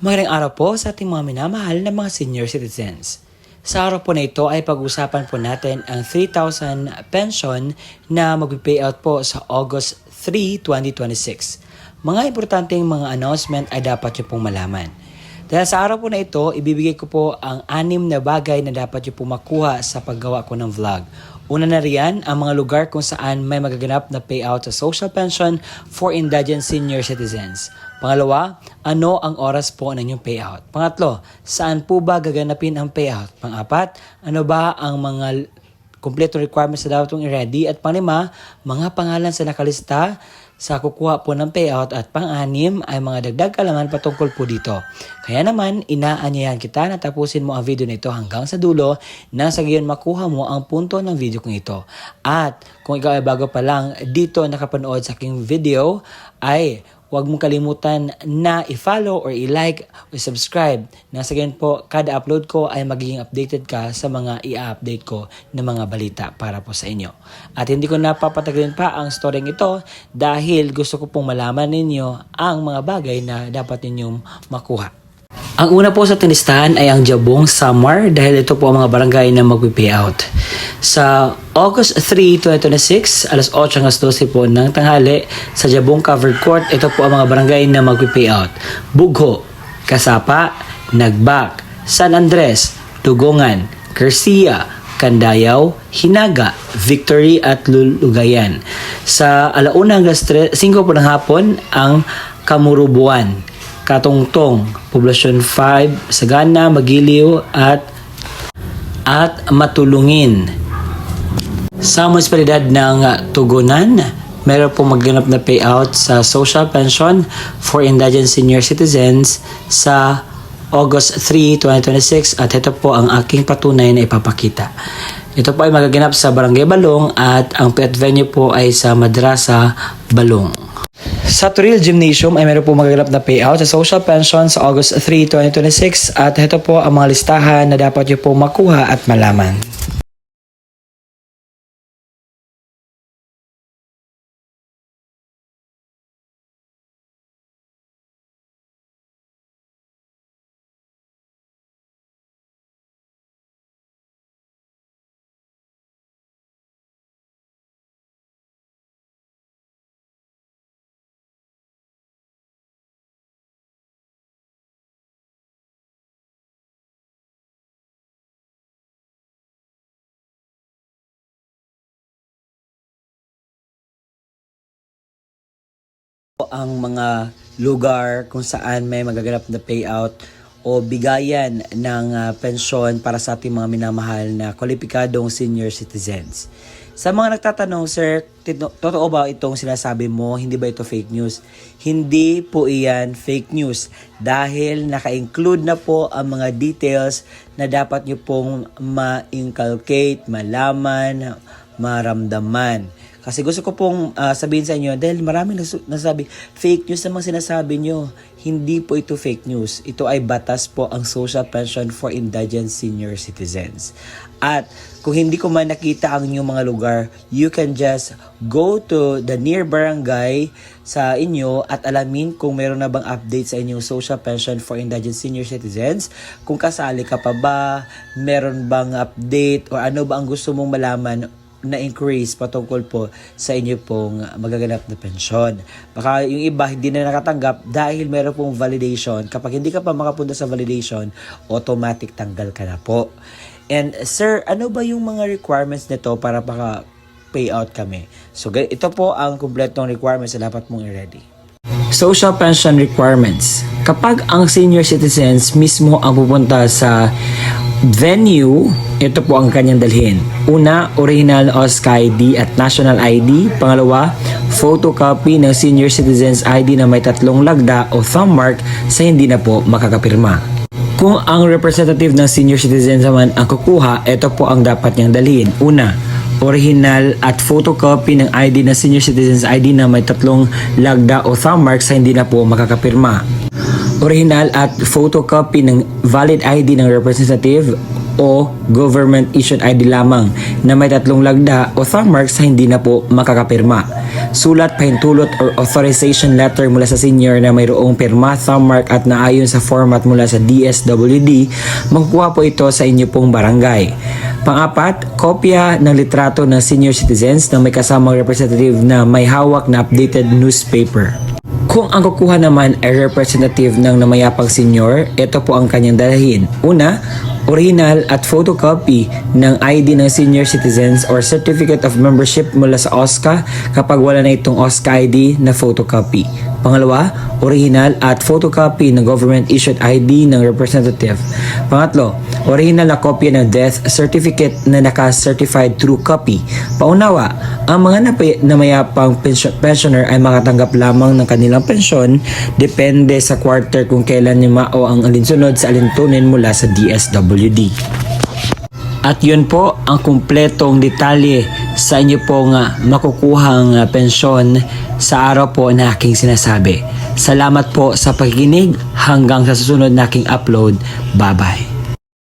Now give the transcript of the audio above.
Magandang araw po sa ating mga minamahal na mga senior citizens. Sa araw po na ito ay pag-usapan po natin ang 3,000 pension na mag-payout po sa August 3, 2026. Mga importanteng mga announcement ay dapat nyo pong malaman. Dahil sa araw po na ito, ibibigay ko po ang 6 na bagay na dapat nyo po makuha sa paggawa ko ng vlog. Una na riyan ang mga lugar kung saan may magaganap na payout sa social pension for indigent senior citizens. Pangalawa, ano ang oras po ng inyong payout? Pangatlo, saan po ba gaganapin ang payout? Pang-apat, ano ba ang mga kompleto requirements na dapat mong i-ready? At pang-lima, mga pangalan sa nakalista sa kukuha po ng payout. At pang-anim ay mga dagdag kaalaman patungkol po dito. Kaya naman, inaanyayahan kita na tapusin mo ang video na ito hanggang sa dulo na sa gayon makuha mo ang punto ng video kong ito. At kung ikaw ay bago pa lang dito nakapanood sa aking video, ay huwag mong kalimutan na i-follow or i-like or subscribe. Nasa ganyan po, kada upload ko ay magiging updated ka sa mga i-update ko na mga balita para po sa inyo. At hindi ko napapatagalin pa ang storyng ito dahil gusto ko pong malaman ninyo ang mga bagay na dapat ninyong makuha. Ang una po sa tinistahan ay ang Jabong Samar dahil ito po ang mga barangay na mag-payout. Sa August 3, 2026, alas 8 hanggang 12 po ng tanghali sa Jabong Covered Court, ito po ang mga barangay na mag-payout. Bugho, Kasapa, Nagbak, San Andres, Tugongan, Garcia, Candayaw, Hinaga, Victory at Lulugayan. Sa alauna hanggang 5 po ng hapon ang Kamurubuan, Katungtong, Poblasyon 5, Sagana, Magiliw at Matulungin. Sa munisipalidad ng Tugunan, meron pong magganap na payout sa social pension for indigent senior citizens sa August 3, 2026 at ito po ang aking patunay na ipapakita. Ito po ay magaganap sa Barangay Balong at ang payout venue po ay sa Madrasa Balong. Sa Turil Gymnasium ay meron po magaganap na payout sa social pension sa August 3, 2026 at ito po ang mga listahan na dapat nyo po makuha at malaman. Ang mga lugar kung saan may magaganap na payout o bigayan ng pensyon para sa ating mga minamahal na kwalipikadong senior citizens. Sa mga nagtatanong, sir, totoo ba itong sinasabi mo? Hindi ba ito fake news? Hindi po iyan fake news dahil naka-include na po ang mga details na dapat nyo pong ma-inculcate, malaman, maramdaman. Kasi gusto ko pong sabihin sa inyo, dahil maraming nasabi, fake news namang sinasabi nyo. Hindi po ito fake news. Ito ay batas po ang social pension for indigent senior citizens. At kung hindi ko man nakita ang inyong mga lugar, you can just go to the near barangay sa inyo at alamin kung meron na bang update sa inyong social pension for indigent senior citizens. Kung kasali ka pa ba, meron bang update o ano ba ang gusto mong malaman na increase patungkol po sa inyo pong magaganap na pensyon. Baka yung iba hindi na nakatanggap dahil meron pong validation. Kapag hindi ka pa makapunta sa validation, automatic tanggal ka na po. And sir, ano ba yung mga requirements nito para payout kami? So ito po ang kumpletong requirements na dapat mong i-ready. Social pension requirements. Kapag ang senior citizens mismo ang pupunta sa venue, ito po ang kanyang dalhin. Una, original OSCA ID at national ID. Pangalawa, photocopy ng senior citizens ID na may 3 lagda o thumb mark sa hindi na po makakapirma. Kung ang representative ng senior citizens naman ang kukuha, ito po ang dapat niyang dalhin. Una, original at photocopy ng ID ng senior citizens ID na may 3 lagda o thumb mark sa hindi na po makakapirma. Original at photocopy ng valid ID ng representative o government issued ID lamang na may 3 lagda o thumb marks sa hindi na po makakapirma. Sulat, pahintulot or authorization letter mula sa senior na mayroong pirma, thumb mark at naayon sa format mula sa DSWD, makukuha po ito sa inyo pong barangay. Pang-apat, kopya ng litrato ng senior citizens na may kasamang representative na may hawak na updated newspaper. Kung ang kukuha naman ay representative ng namayapang senior, ito po ang kanyang dalhin. Una, original at photocopy ng ID ng senior citizens or certificate of membership mula sa OSCA kapag wala na itong OSCA ID na photocopy. Pangalawa, original at photocopy ng government issued ID ng representative. Pangatlo, original na kopya ng death certificate na naka-certified true copy. Paunawa, ang mga namayapang pensioner ay makatanggap lamang ng kanilang pensyon depende sa quarter kung kailan o ang alinsunod sa alintunin mula sa DSWD. At yun po ang kumpletong detalye sa inyo pong makukuhang pensyon sa araw po na aking sinasabi. Salamat po sa pakikinig hanggang sa susunod na aking upload. Bye-bye.